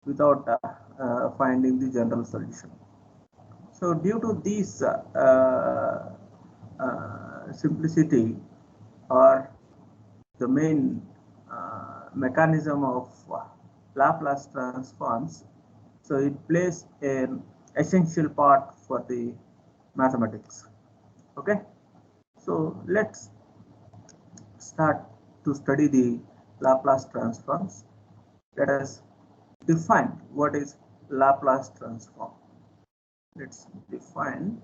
without finding the general solution. So due to this simplicity or the main mechanism of Laplace transforms, so it plays an essential part for the mathematics. Okay, so let's start to study the Laplace transforms. Let us define what is Laplace transform. Let's define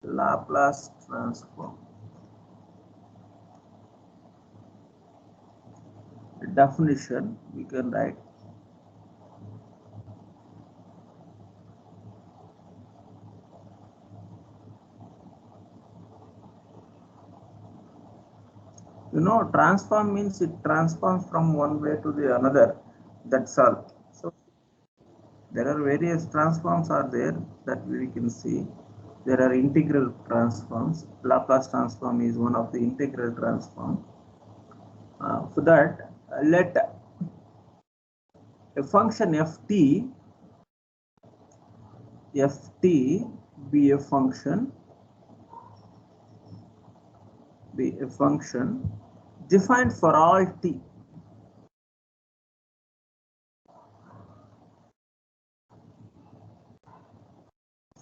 Laplace transform. The definition we can write transform means it transforms from one way to the another. That's all. So there are various transforms are there that we can see. There are integral transforms. Laplace transform is one of the integral transform. For that, let a function ft be a function defined for all t.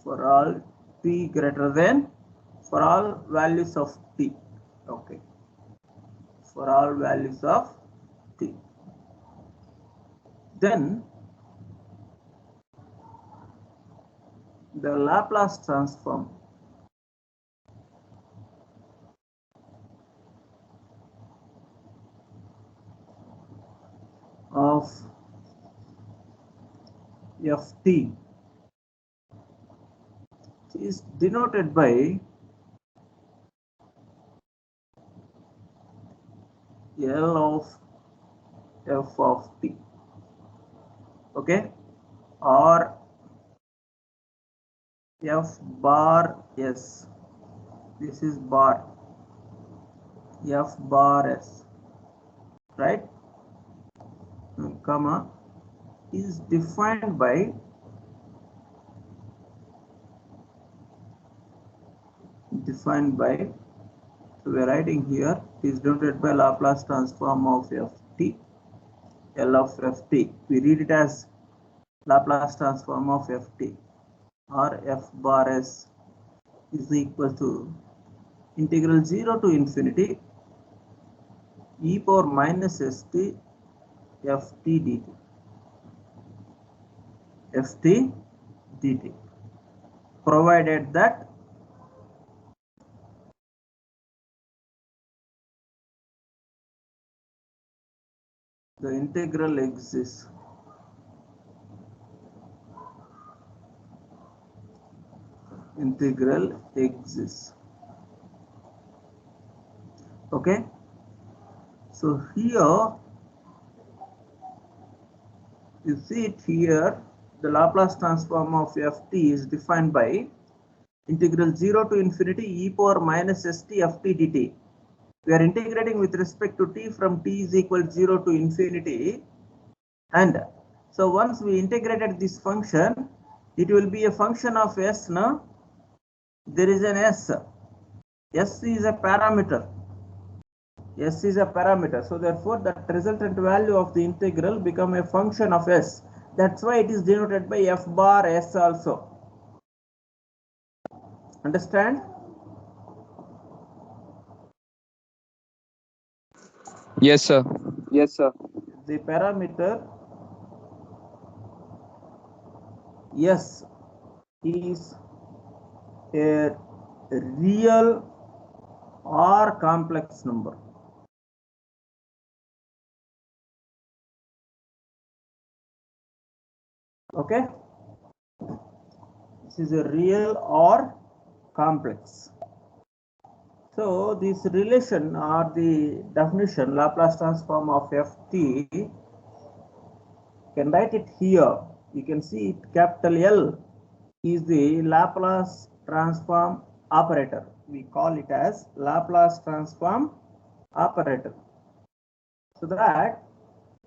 For all t greater than, for all values of t. Okay, for all values of t. Then the Laplace transform of ft is denoted by L of f of t. Okay, or f bar s. This is bar, f bar s, right? Comma is defined by so we are writing here, it is denoted by Laplace transform of ft, L of ft. We read it as Laplace transform of ft, or f bar s is equal to integral 0 to infinity e power minus st ft dt, provided that the integral exists. Okay, so here you see it here, the Laplace transform of ft is defined by integral 0 to infinity e power minus st ft dt. We are integrating with respect to t from t is equal to 0 to infinity, and so once we integrated this function, it will be a function of s. Now there is an s. S is a parameter. So therefore that resultant value of the integral become a function of s. That's why it is denoted by f bar s also. Understand? Yes, sir. The parameter s is a real or complex number. Okay, this is a real or complex. So this relation or the definition, Laplace transform of ft, can write it here. You can see it, capital L is the Laplace transform operator. We call it as Laplace transform operator. So that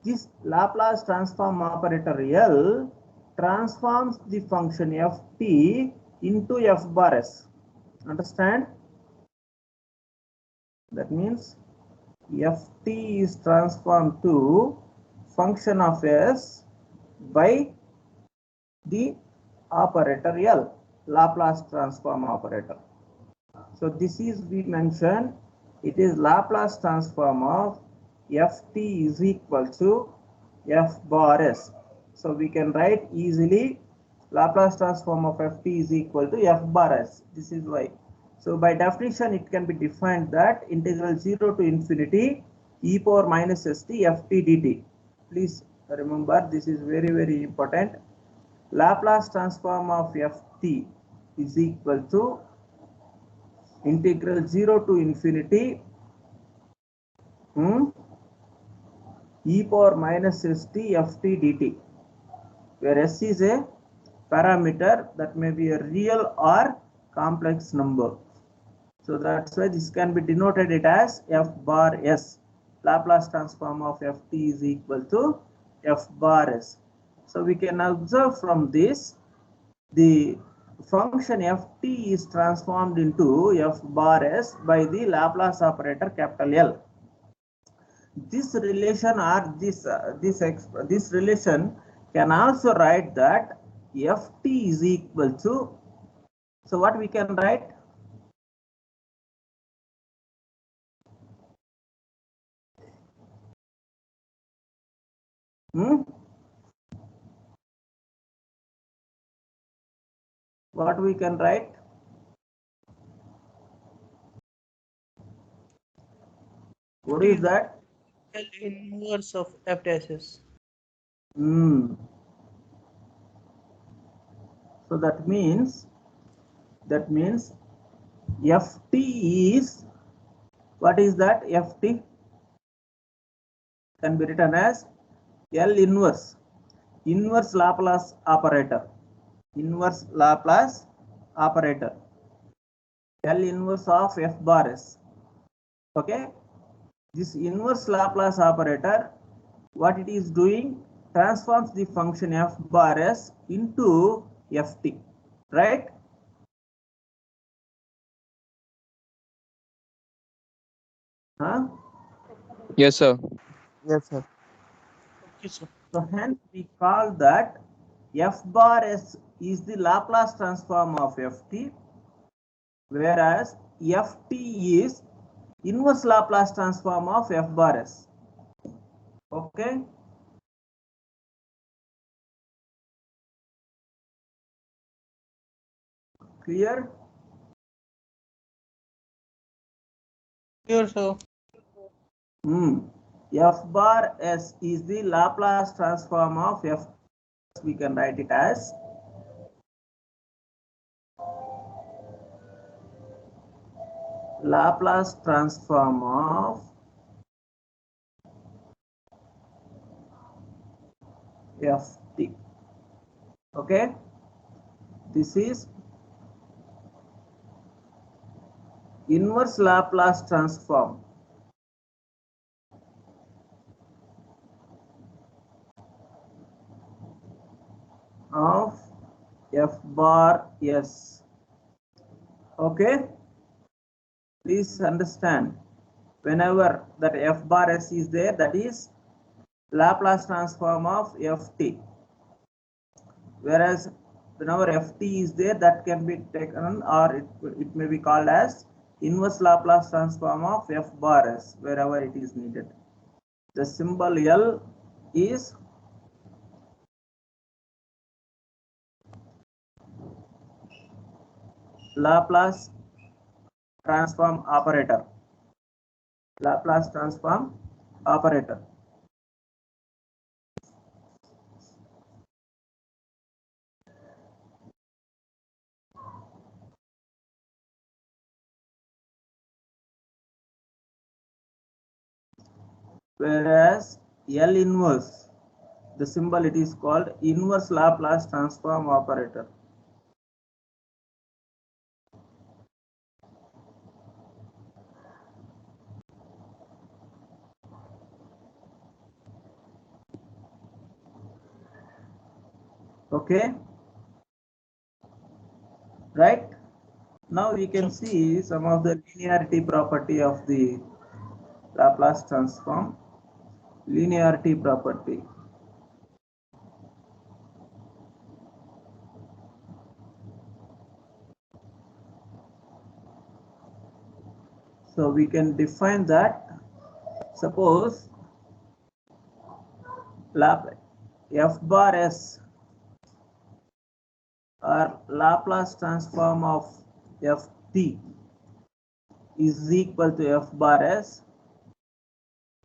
This Laplace transform operator L transforms the function ft into f bar s. Understand? That means ft is transformed to function of s by the operator L, Laplace transform operator. So this is, we mentioned, it is Laplace transform of ft is equal to f bar s. So we can write easily Laplace transform of ft is equal to f bar s. This is why. So by definition, it can be defined that integral 0 to infinity e power minus st ft dt. Please remember, this is very important. Laplace transform of ft is equal to integral 0 to infinity e power minus st ft dt, where s is a parameter that may be a real or complex number. So that's why this can be denoted it as f bar s. Laplace transform of ft is equal to f bar s. So we can observe from this, the function ft is transformed into f bar s by the Laplace operator capital L. This relation or this relation can also write that ft is equal to, so what we can write? What we can write? What is that? L inverse of f dash s. So that means ft is, what is that? Ft can be written as L inverse Laplace operator, L inverse of f bar s. Okay, this inverse Laplace operator, what it is doing, transforms the function f bar s into ft, right? Yes, sir. Yes, sir. Okay, sir. So hence we call that f bar s is the Laplace transform of ft, whereas ft is inverse Laplace transform of f bar s. Okay. Clear? Here, sir. F bar s is the Laplace transform of f. We can write it as Laplace transform of ft. Okay, this is inverse Laplace transform of f bar s. Okay, please understand, whenever that f bar s is there, that is Laplace transform of ft, whereas whenever ft is there, that can be taken, or it may be called as inverse Laplace transform of f bar s wherever it is needed. The symbol L is Laplace transform operator. Laplace transform operator. Whereas L inverse, the symbol, it is called inverse Laplace transform operator. Okay, right? Now we can So, see some of the linearity property of the Laplace transform. Linearity property. So we can define that. Suppose f bar s or Laplace transform of ft is equal to f bar s.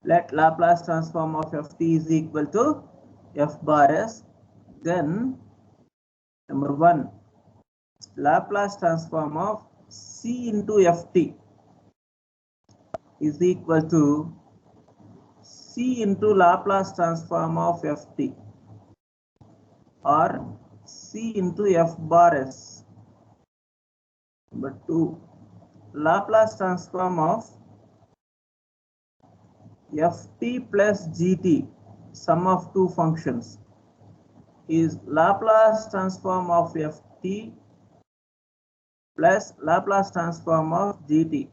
Let Laplace transform of ft is equal to f bar s. Then number 1, Laplace transform of c into ft is equal to c into Laplace transform of ft or c into f bar s. Number 2, Laplace transform of ft plus gt, sum of two functions, is Laplace transform of ft plus Laplace transform of gt.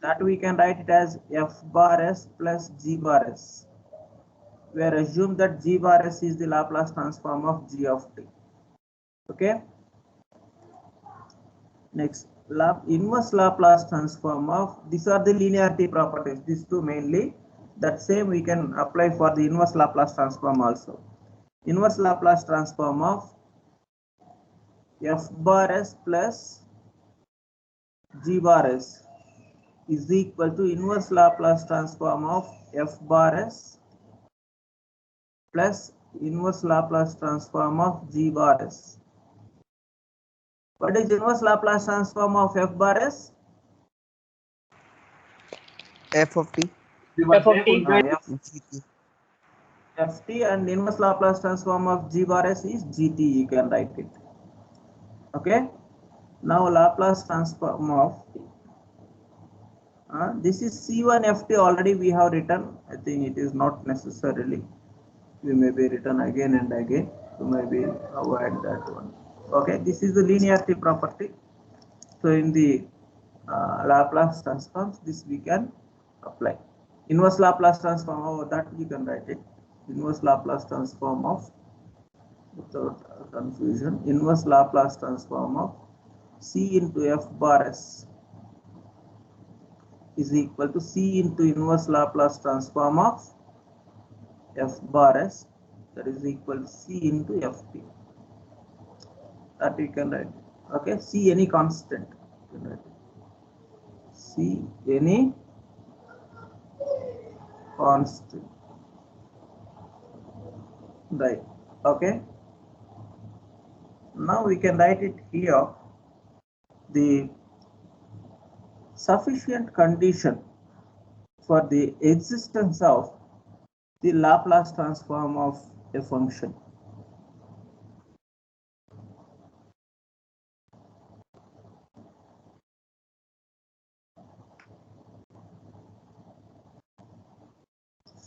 That we can write it as f bar s plus g bar s. We are assume that g bar s is the Laplace transform of g of t. Okay. Next, inverse Laplace transform of, these are the linearity properties, these two mainly. That same we can apply for the inverse Laplace transform also. Inverse Laplace transform of f bar s plus g bar s is equal to inverse Laplace transform of f bar s plus inverse Laplace transform of g bar s. What is inverse Laplace transform of f bar s? F of t. F of t. GT. ft and inverse Laplace transform of g bar s is gt, you can write it. Okay. Now Laplace transform of this is c1 ft already we have written. I think it is not necessarily. We may be written again and again to maybe avoid that one. Okay, this is the linearity property. So in the Laplace transforms, this we can apply. Inverse Laplace transform, that you can write it. Inverse Laplace transform of, without confusion, inverse Laplace transform of c into f bar s is equal to c into inverse Laplace transform of f bar s, that is equal to c into ft. That we can write. Okay, c any constant. C any constant. Right. Okay. Now we can write it here. The sufficient condition for the existence of the Laplace transform of a function.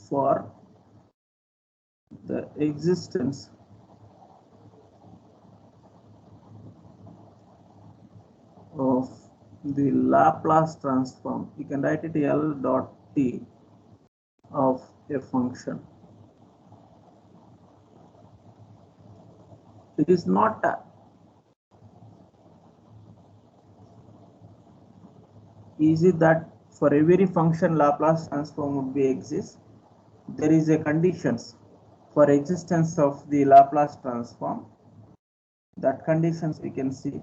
For the existence of the Laplace transform, you can write it L dot T of a function. It is not easy that for every function Laplace transform would be exist. There is a conditions for existence of the Laplace transform. That conditions we can see.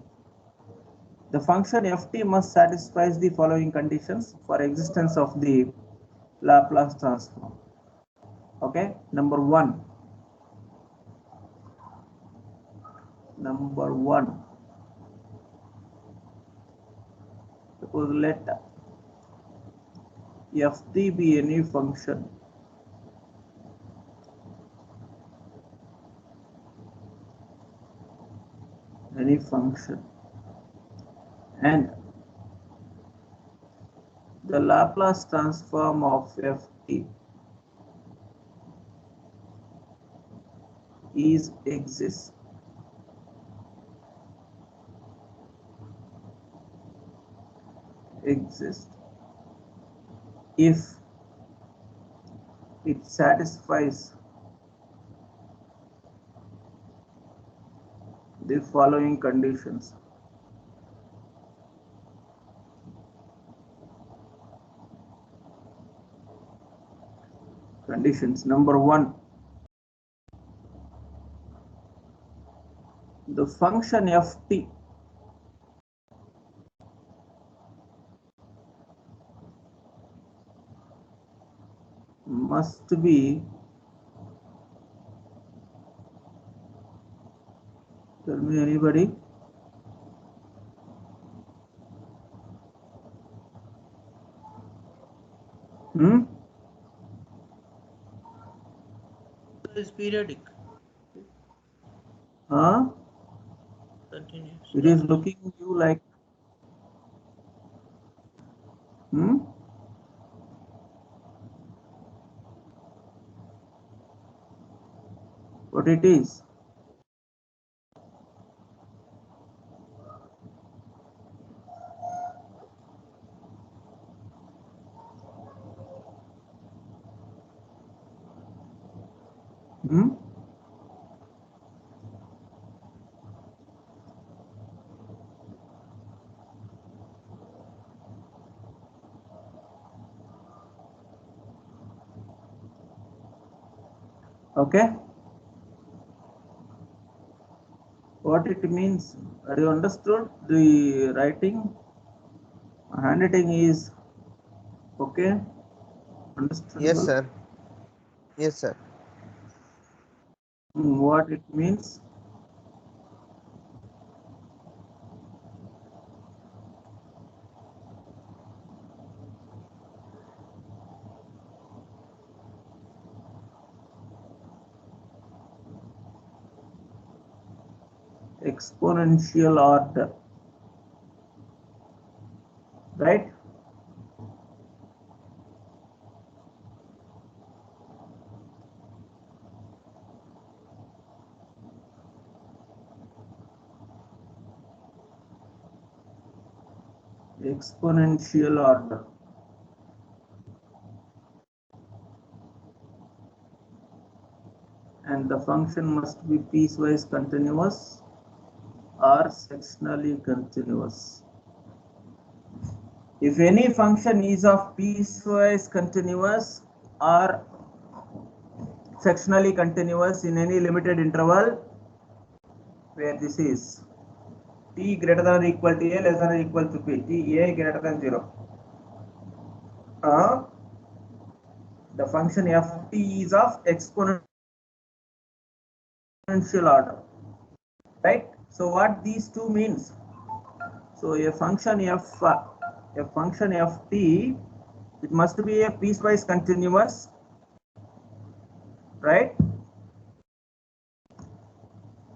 The function ft must satisfy the following conditions for existence of the Laplace transform. Okay, number one. Suppose let ft be any function and the Laplace transform of ft is exists if it satisfies the following conditions. Conditions number 1, the function ft must be, tell me anybody, Is periodic. Continuous. It is looking you like what it is. Okay, what it means, are you understood? The writing, handwriting is okay, understood? Yes, sir. Yes, sir. What it means? Exponential order, right? Exponential order. And the function must be piecewise continuous or sectionally continuous. If any function is of piecewise continuous or sectionally continuous in any limited interval where this is t greater than or equal to a less than or equal to b, t a greater than 0, the function ft is of exponential order, right? So what these two means? So a function ft, it must be a piecewise continuous, right,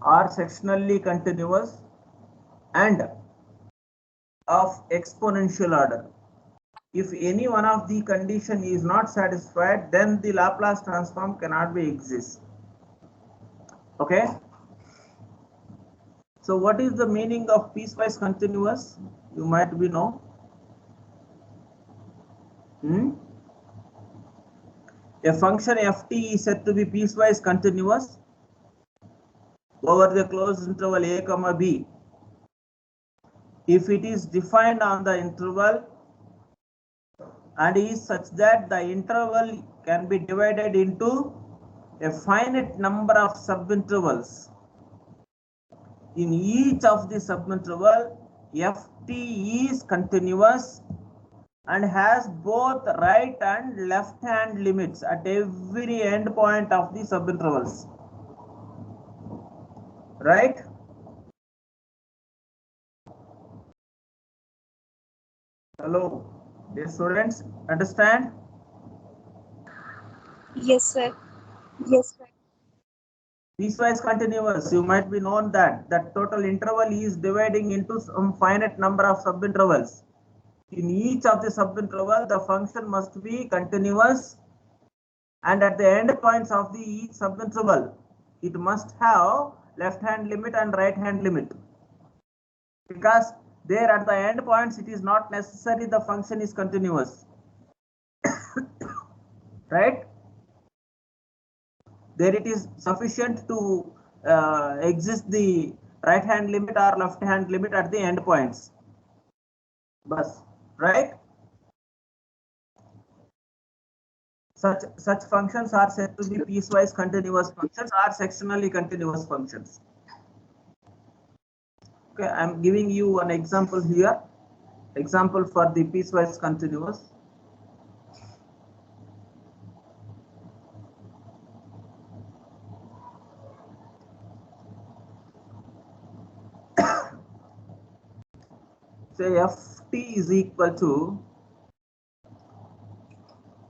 or sectionally continuous and of exponential order. If any one of the condition is not satisfied, then the Laplace transform cannot be exist. Okay, so what is the meaning of piecewise continuous? You might be know. A function ft is said to be piecewise continuous over the closed interval a comma b if it is defined on the interval and is such that the interval can be divided into a finite number of subintervals. In each of the subinterval, ft is continuous and has both right and left hand limits at every end point of the subintervals, right? Hello, dear students, understand? Yes, sir. Yes, sir. Piecewise continuous, you might be known that total interval is dividing into some finite number of subintervals. In each of the subinterval, the function must be continuous, and at the end points of the each subinterval, it must have left hand limit and right hand limit, because there at the end points it is not necessary the function is continuous. Right? There it is sufficient to exist the right hand limit or left hand limit at the end points. Bus, right? Such functions are said to be piecewise continuous functions or sectionally continuous functions. Okay, I'm giving you an example here. Example for the piecewise continuous. Say ft is equal to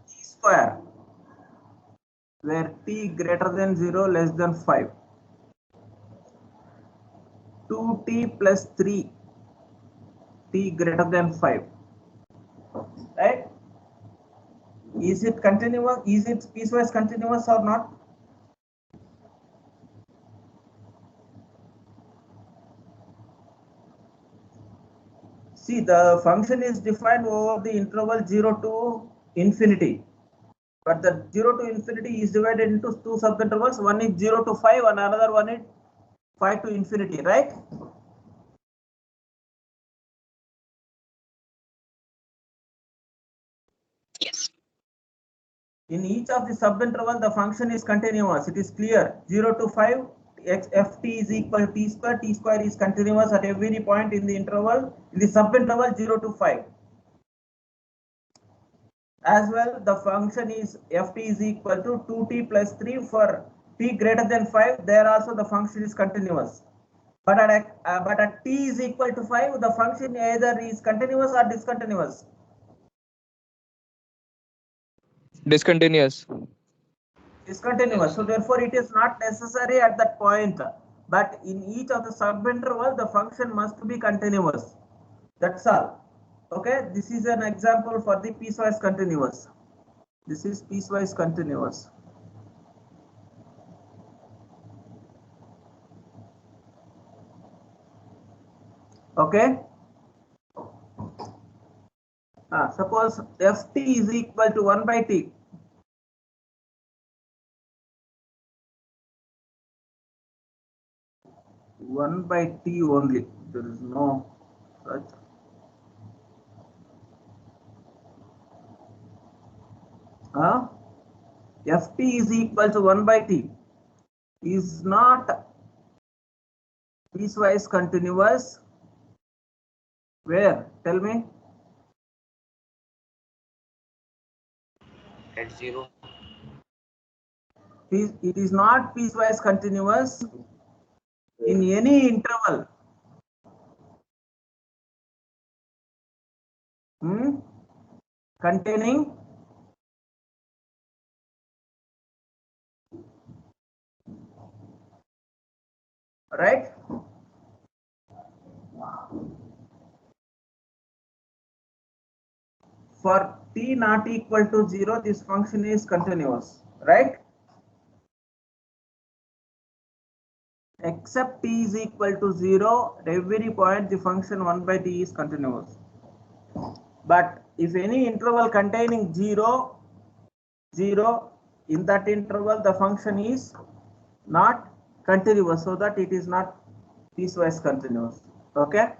t square, where t greater than 0 less than 5, 2t plus 3 t greater than 5, right? Is it continuous? Is it piecewise continuous or not? See, the function is defined over the interval 0 to infinity, but the 0 to infinity is divided into two subintervals. One is 0 to 5 and another one is 5 to infinity, right? Yes. In each of the subinterval, the function is continuous. It is clear. 0 to 5, ft is equal to t square. T square is continuous at every point in the interval, in the subinterval 0 to 5. As well, the function is ft is equal to 2t plus 3 for t greater than 5. There also the function is continuous. But at t is equal to 5, the function either is continuous or discontinuous. Discontinuous. Discontinuous. So therefore, it is not necessary at that point. But in each of the subinterval, the function must be continuous. That's all. Okay, this is an example for the piecewise continuous. This is piecewise continuous. Okay. Suppose ft is equal to 1 by t. One by t only. There is no such. Ft is equal to 1 by t is not piecewise continuous. Where? Tell me. At 0. It is not piecewise continuous in any interval. Containing right? For t not equal to 0, this function is continuous, right? Except t is equal to 0, at every point the function 1 by t is continuous. But if any interval containing 0, 0, in that interval the function is not continuous, so that it is not piecewise continuous. Okay.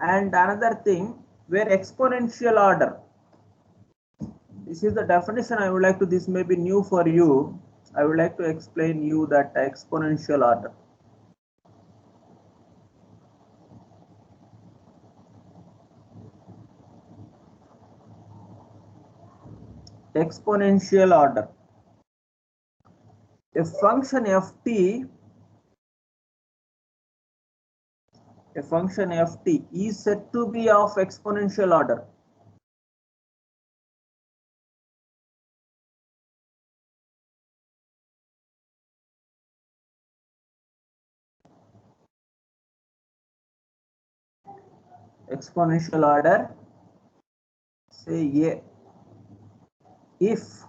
And another thing, where exponential order, this is the definition I would like to, this may be new for you. I would like to explain you that exponential order. Exponential order. A function ft, is said to be of exponential order. Exponential order, say A, if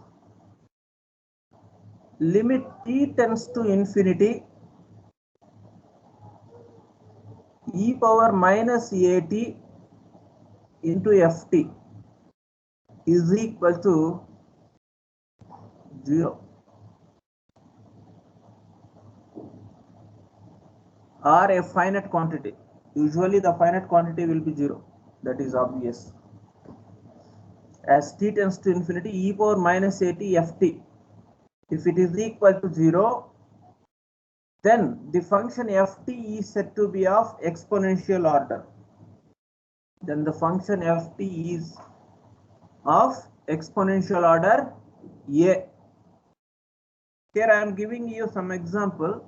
limit t tends to infinity e power minus at into ft is equal to 0 or a finite quantity. Usually the finite quantity will be 0. That is obvious. As t tends to infinity, e power minus at ft. If it is equal to 0, then the function ft is said to be of exponential order. Then the function ft is of exponential order a. Here I am giving you some example.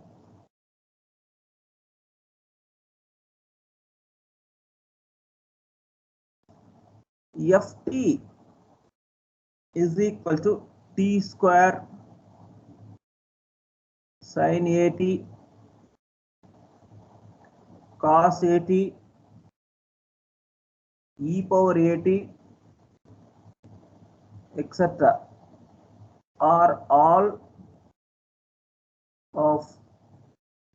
Ft is equal to t square sin at cos at e power at etc. are all of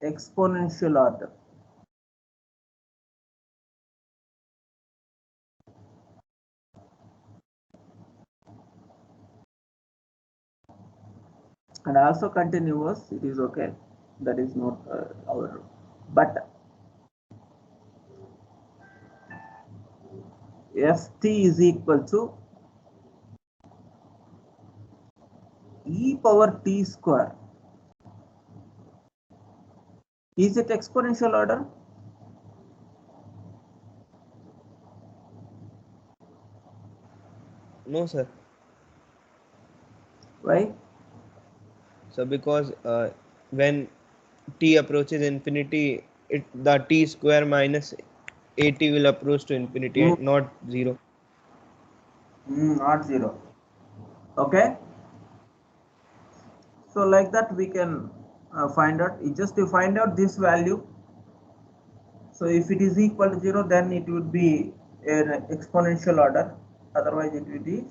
exponential order. And also continuous, it is okay. That is not our, but ft is equal to e power t square. Is it exponential order? No, sir. Why? So because when t approaches infinity, the t square minus at will approach to infinity, not 0. Not 0. Okay. So like that we can find out. Just to find out this value. So if it is equal to 0, then it would be an exponential order. Otherwise, it will be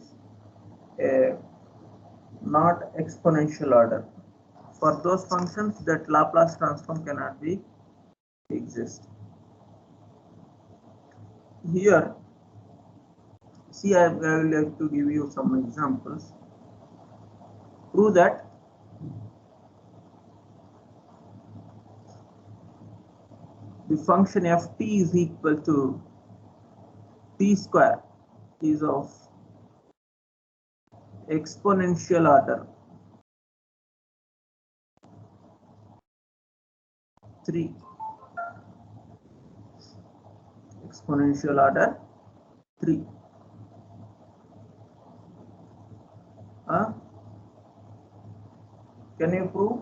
not exponential order. For those functions that Laplace transform cannot be exist. Here, see, I will like to give you some examples. Prove that the function ft is equal to t square is of exponential order 3. Exponential order 3. Can you prove?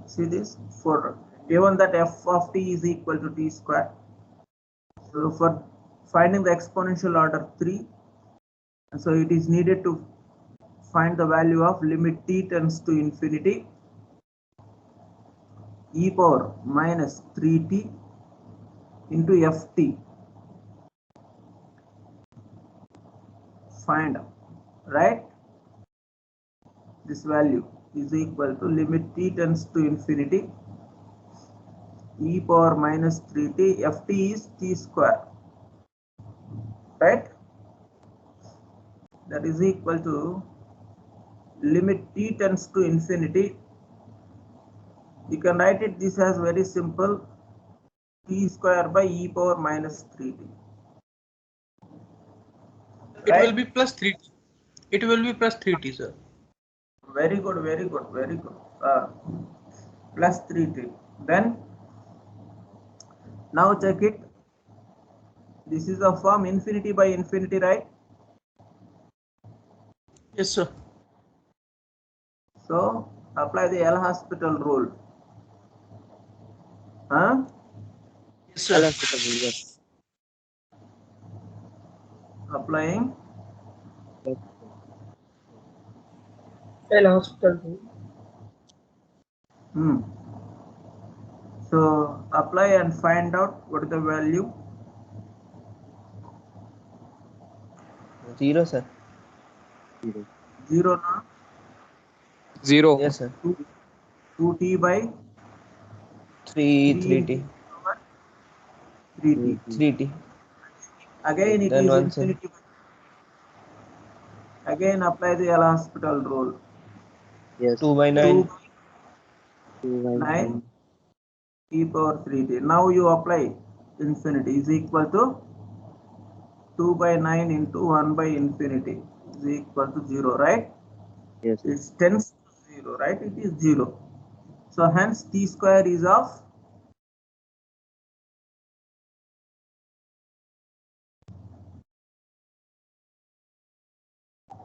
See this, for given that f of t is equal to t square. So for finding the exponential order 3, so it is needed to find the value of limit t tends to infinity e power minus 3t into ft. Find, right? This value is equal to limit t tends to infinity e power minus 3t. ft is t square, right? That is equal to limit t tends to infinity. You can write it this as very simple, t square by e power minus 3t. It will be plus 3t. It will be plus 3t, sir. Very good, very good, very good. Plus 3t. Then now check it. This is a form infinity by infinity, right? Yes, sir. So apply the L'Hospital rule. Yes, sir. Yes. Applying L'Hospital rule. So apply and find out what is the value. Yes. 0, sir. 0 na? 0. Yes, sir. 2t by 3t. 3t. 3t. Again it Then is once infinity. Again apply the L'Hospital rule. Yes. 2 by 9. 2 by 9 e power 3t. Now you apply infinity is equal to 2 by 9 into 1 by infinity is equal to 0, right? Yes. It tends to 0, right? It is 0. So hence t square is of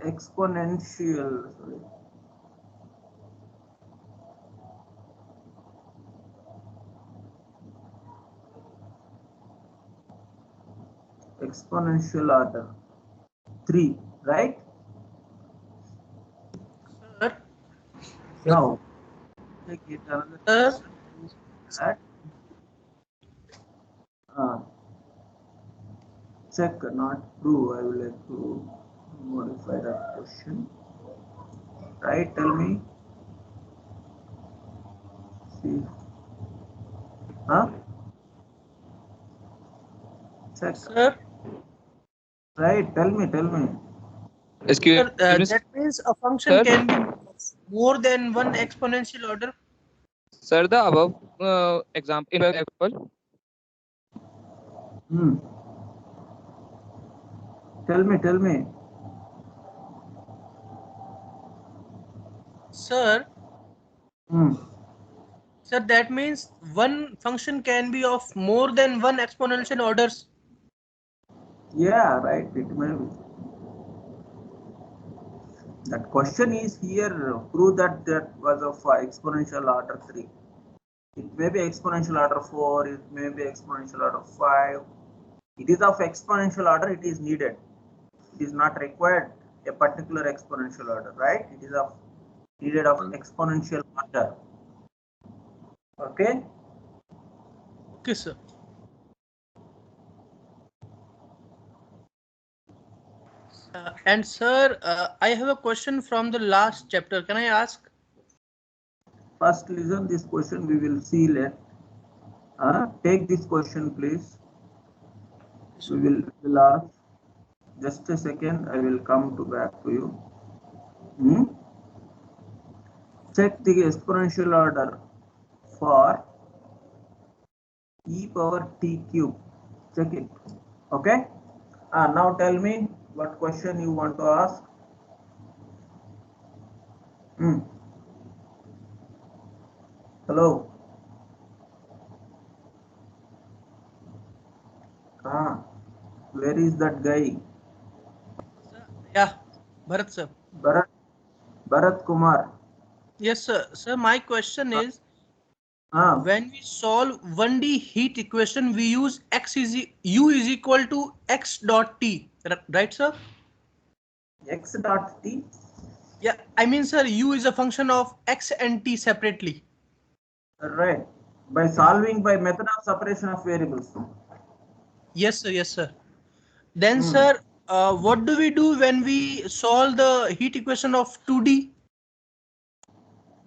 exponential. Sorry. Exponential order 3, right? Sir, Now take it another sir, question. That check not true. I will like to modify that question. Right? Tell me. See. Huh? Check. sir, Right? Tell me. Tell me. Excuse sir, me, that means a function sir. can be more than one exponential order. Sir, the above example. Hmm. Tell me. Tell me. Sir, Hmm. sir, that means one function can be of more than one exponential orders. Yeah. Right. It may be. That question is here. Prove that that was of exponential order 3. It may be exponential order 4. It may be exponential order 5. It is of exponential order. It is needed. It is not required a particular exponential order, right? It is of needed of exponential order. Okay. Okay, sir. And sir, I have a question from the last chapter. Can I ask? First, listen this question. We will see later. Take this question, please. We will ask. Just a second. I will come to back to you. Check the exponential order for e power t cube. Check it. Okay. Now tell me what question you want to ask. Hello. Where is that guy? Sir, yeah, Bharat sir. Bharat Kumar. Yes, sir. Sir, my question is, Ah, when we solve 1D heat equation, we use U is equal to x dot t, right, sir? x dot t. Yeah, I mean, sir, U is a function of x and t separately. Right. By solving by method of separation of variables. Yes, sir. Yes, sir. Then, sir, what do we do when we solve the heat equation of 2D?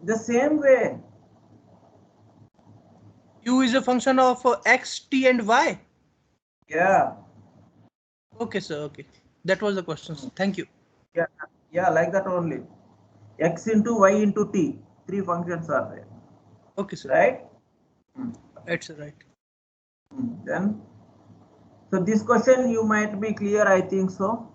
The same way. U is a function of x, t, and y. Yeah. Okay, sir. Okay, that was the question. Thank you. Yeah. Yeah, like that only. X into y into t. 3 functions are there. Okay, sir. Right? Right, sir. Right. Then, so this question you might be clear, I think so.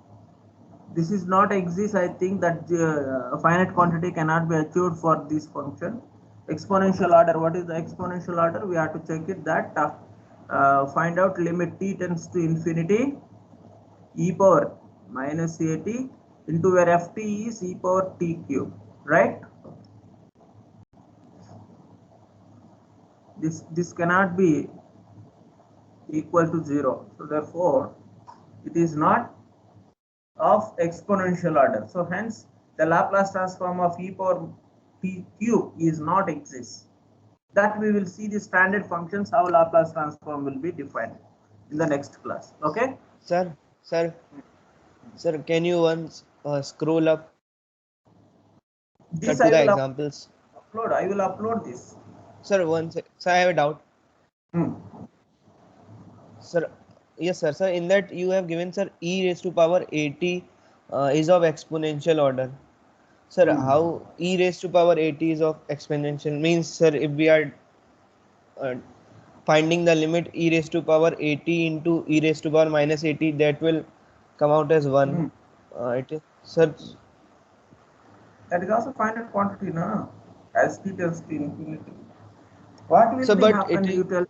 This is not exist. I think that a finite quantity cannot be achieved for this function. Exponential order. What is the exponential order? We have to check it that find out limit t tends to infinity e power minus at into where ft is e power t cube, right? This cannot be equal to 0. So therefore, it is not of exponential order. So hence, the Laplace transform of e power t cube is not exist. That we will see the standard functions how Laplace transform will be defined in the next class. Okay. Sir, Sir, can you once scroll up This to I the will examples? upload. I will upload this. Sir, sir, I have a doubt. Hmm. Sir, yes, sir. Sir, in that you have given, sir, e raised to power 80 is of exponential order. Sir, Hmm. how e raised to power 80 is of exponential means, sir, if we are uh, finding the limit e raised to power 80 into e raised to power minus 80, that will come out as 1. Hmm. Sir, That is also finite quantity, no? As t tends to infinity. What will sir, be but it happen? is, You tell.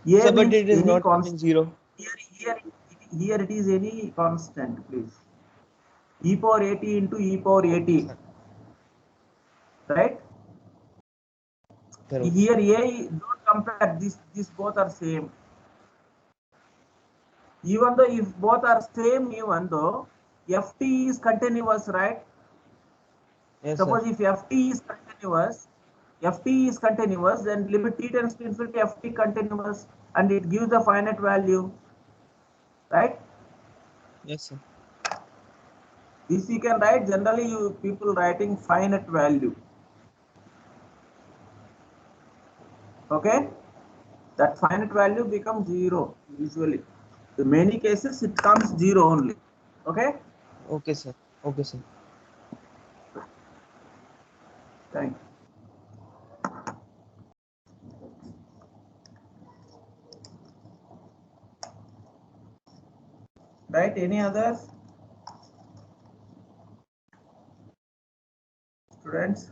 sir, A but means it is any not constant. coming 0. Here it is any constant, please. E power 80 into e power 80, right? Sir, okay. Here A, don't compare this. These both are same. Even though if both are same, even though ft is continuous, right? Yes, sir. Suppose if ft is continuous, then limit t tends to infinity, ft continuous, and it gives a finite value, right? Yes, sir. This you can write. Generally, you people writing finite value. Okay, that finite value becomes 0 usually. In many cases, it comes 0 only. Okay, Okay, sir. Okay, sir. thank you. Right? Any others? Students?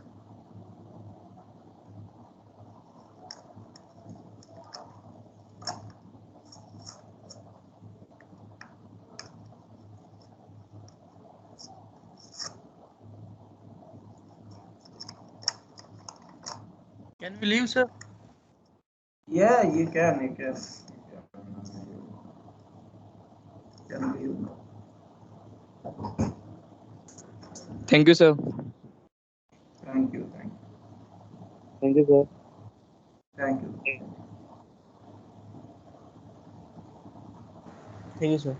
Can we leave, sir? Yeah, you can. You can. Can leave. Thank you, sir. Thank you. Thank you. Thank you, sir. Thank you. Thank you, sir.